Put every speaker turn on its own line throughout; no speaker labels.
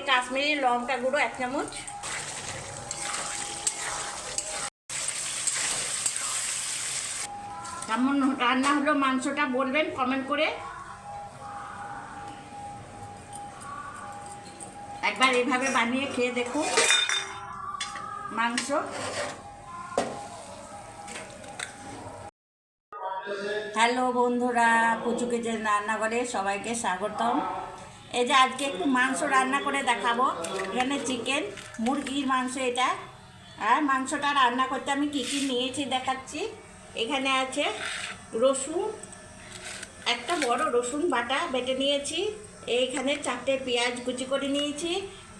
কাশ্মীরি লঙ্কা গুঁড়ো 1 চামচ, কেমন রান্না হলো মাংসটা বলবেন কমেন্ট করে। একবার এইভাবে বানিয়ে খেয়ে দেখুন মাংস। হ্যালো বন্ধুরা, কুচু কিচেন রান্নাঘরে সবাইকে স্বাগতম। এই যে আজকে একটু মাংস রান্না করে দেখাবো। এখানে চিকেন, মুরগির মাংস এটা। আর মাংসটা রান্না করতে আমি কী কী নিয়েছি দেখাচ্ছি। এখানে আছে রসুন, একটা বড় রসুন বাটা বেটে নিয়েছি। এইখানে 4টে পেঁয়াজ কুচি করে নিয়েছি।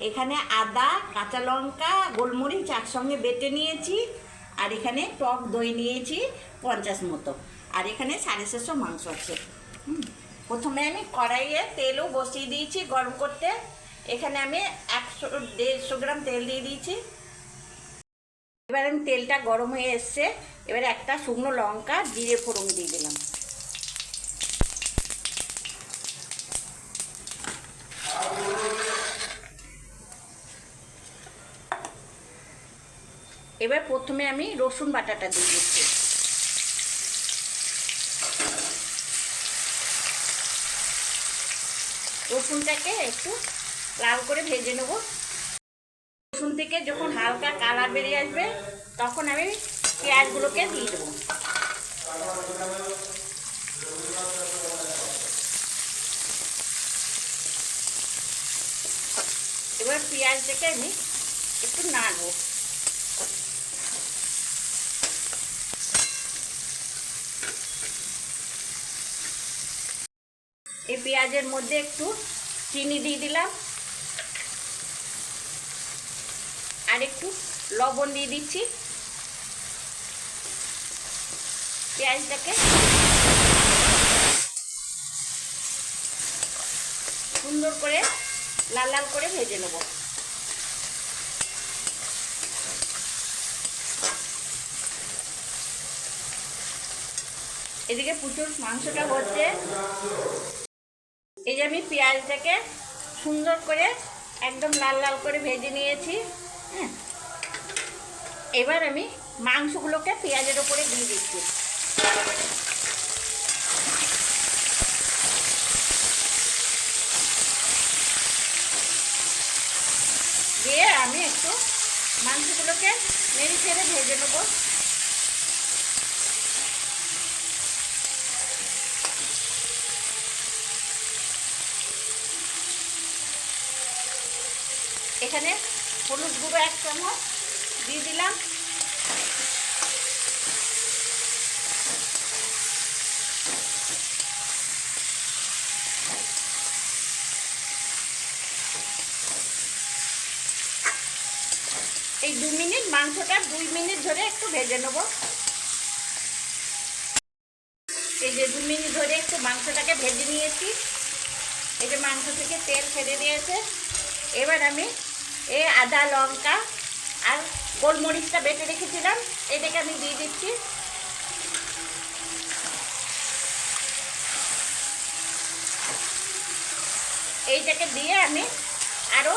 এখানে আদা, কাঁচা লঙ্কা, গোলমরিচ একসঙ্গে বেটে নিয়েছি। আর এখানে টক দই নিয়েছি 50 মতো। আর এখানে 650 মাংস আছে। প্রথমে আমি কড়াইয়ে তেলও বসিয়ে দিয়েছি গরম করতে। এখানে আমি 100-150 গ্রাম তেল দিয়ে দিয়েছি। এবার আমি তেলটা গরম হয়ে এসছে। এবার একটা শুকনো লঙ্কা জিরে ফোড়ন দিয়ে দিলাম। এবার প্রথমে আমি রসুন বাটাটা দিয়ে দিচ্ছি। রসুনটাকে একটু লাল করে ভেজে নেব। রসুন থেকে যখন হালকা কালার বেরিয়ে আসবে তখন আমি পেঁয়াজগুলোকে দিয়ে দেবো। এবার পেঁয়াজটাকে আমি একটু নাড়বো। এই পেঁয়াজের মধ্যে একটু চিনি দিয়ে দিলাম, আর একটু লবণ দিয়ে দিচ্ছি। পেঁয়াজটাকে সুন্দর করে লাল লাল করে ভেজে নেব। এদিকে প্রচুর মাংসটা হচ্ছে। এই যে আমি পেঁয়াজটাকে সুন্দর করে একদম লাল লাল করে ভেজে নিয়েছি। এবার আমি মাংসগুলোকে পেঁয়াজের উপরে দিয়ে দিচ্ছি। দিয়ে আমি একটু মাংসগুলোকে নেড়ে ছেড়ে ভেজে নেবো। এখানে হলুদ গুঁড়ো 1 চামচ দিয়ে দিলাম। এই 2 মিনিট মাংসটা 2 মিনিট ধরে একটু ভেজে নেব। এই যে 2 মিনিট ধরে একটু মাংসটাকে ভেজে নিয়েছি। এই যে মাংস থেকে তেল ছেড়ে দিয়েছে। এবার আমি এই আদা, লঙ্কা আর গোলমরিচটা বেটে রেখেছিলাম, এটাকে আমি দিয়ে দিচ্ছি। এইটাকে দিয়ে আমি আরও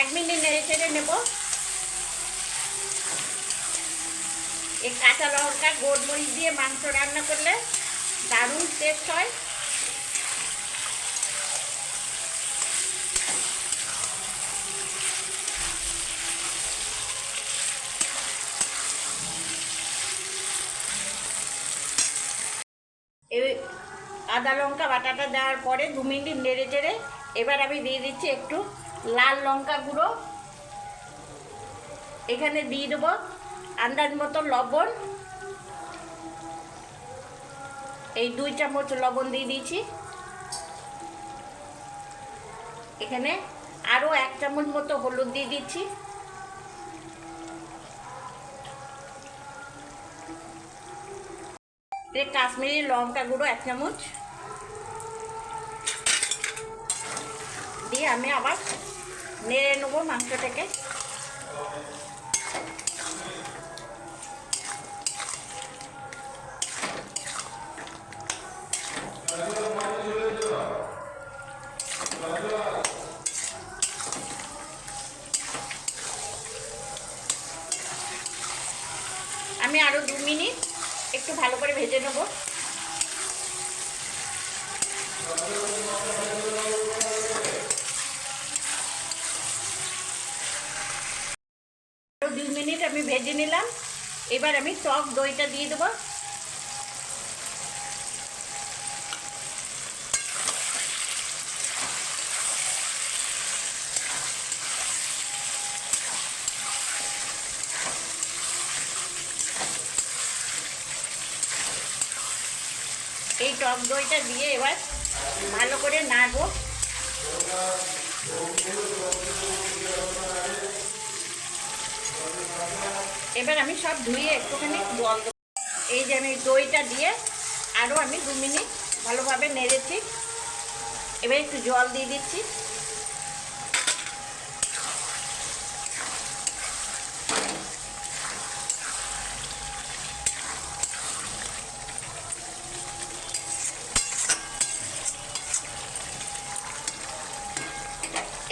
1 মিনিট নেড়ে চেড়ে নেব। এই কাঁচা লঙ্কা, গোলমরিচ দিয়ে মাংস রান্না করলে দারুণ টেস্ট হয়। এই আদা লঙ্কা বাটাটা দেওয়ার পরে 2 মিনিট নেড়ে চেড়ে এবার আমি দিয়ে দিচ্ছি একটু লাল লঙ্কা গুঁড়ো। এখানে দিয়ে দেবো আন্দাজ মতো লবণ। এই 2 চামচ লবণ দিয়ে দিয়েছি। এখানে আরও 1 চামচ মতো হলুদ দিয়ে দিচ্ছি। কাশ্মীরি লঙ্কা গুঁড়ো 1 চামচ দিয়ে আমি আবার নেড়ে নেবো মাংসটাকে। আরও 2 মিনিট একটু ভালো করে ভেজে নেব। আরও 2 মিনিট আমি ভেজে নিলাম। এবার আমি টক দইটা দিয়ে দেবো। এই টক দইটা দিয়ে এবার ভালো করে নাড়বো। এবার আমি সব ধুয়ে একটুখানি জল দেবো। এই যে আমি দইটা দিয়ে আরও আমি 2 মিনিট ভালোভাবে নেড়েছি। এবার একটু জল দিয়ে দিচ্ছি।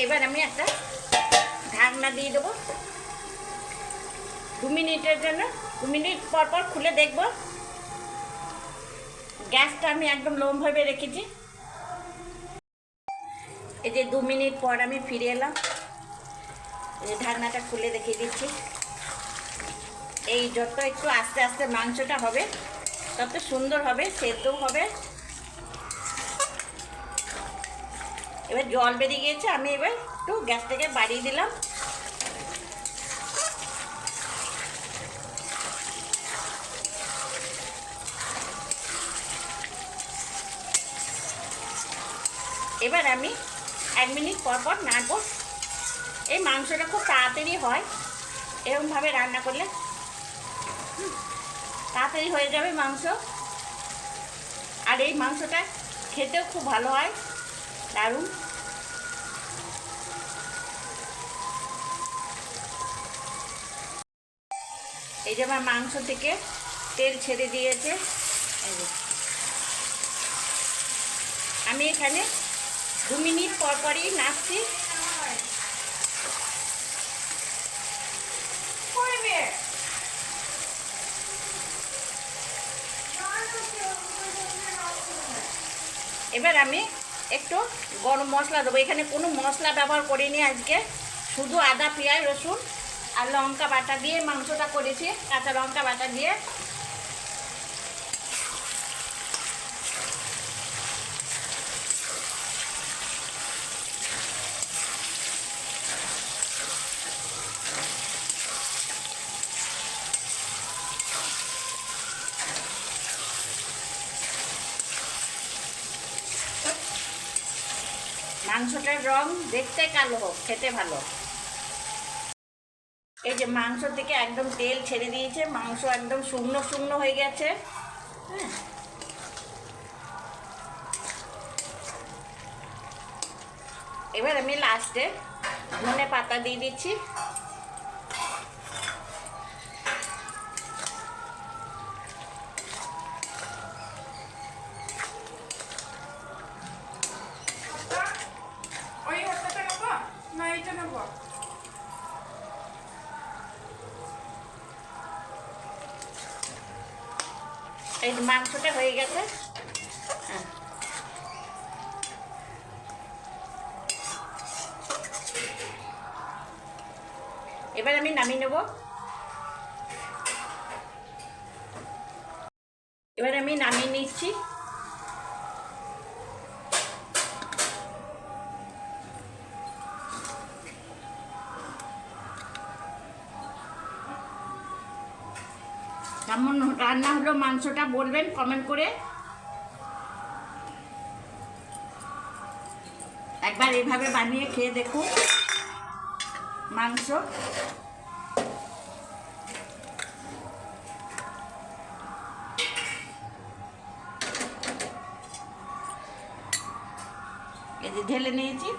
এবার আমি একটা ঢাকনা দিয়ে দেবো 2 মিনিটের জন্য। 2 মিনিট পর পর খুলে দেখব। গ্যাসটা আমি একদম লোভাবে রেখেছি। এই যে 2 মিনিট পর আমি ফিরে এলাম। এই যে ঢাকনাটা খুলে দেখিয়ে দিচ্ছি। এই যত একটু আস্তে আস্তে মাংসটা হবে তত সুন্দর হবে, সেদ্ধও হবে। এবার জল বেরিয়ে গিয়েছে, আমি এবার একটু গ্যাসটাকে বাড়িয়ে দিলাম। এবার আমি 1 মিনিট পর পর নাড়বো। এই মাংসটা খুব তাড়াতাড়ি হয় এরকমভাবে রান্না করলে, তাড়াতাড়ি হয়ে যাবে মাংস। আর এই মাংসটা খেতেও খুব ভালো হয়, দারুণ। এই যে আমার মাংস থেকে তেল ছেড়ে দিয়েছে। আমি এখানে 2 মিনিট পর পরই নাড়ছি। এবার আমি একটু গরম মশলা দেবো। এখানে কোনো মশলা ব্যবহার করিনি আজকে, শুধু আদা, পেঁয়াজ, রসুন আর লঙ্কা বাটা দিয়ে মাংসটা করেছি, কাঁচা লঙ্কা বাটা দিয়ে। মাংসটার রং দেখতে কালো হোক, খেতে ভালো। এই যে মাংস থেকে একদম তেল ছেড়ে দিয়েছে, মাংস একদম শুকনো শুকনো হয়ে গেছে। হ্যাঁ, এবার আমি লাস্টে ধনে পাতা দিয়ে দিচ্ছি। এই মাংসটা হয়ে গেছে। হ্যাঁ, এবার আমি নামিয়ে নেব। এবার আমি নামিয়ে নিচ্ছি। কেমন রান্না হলো মাংসটা বলবেন কমেন্ট করে। একবার এভাবে বানিয়ে খেয়ে দেখুন মাংস। এই যে ঢেলে নিয়েছি।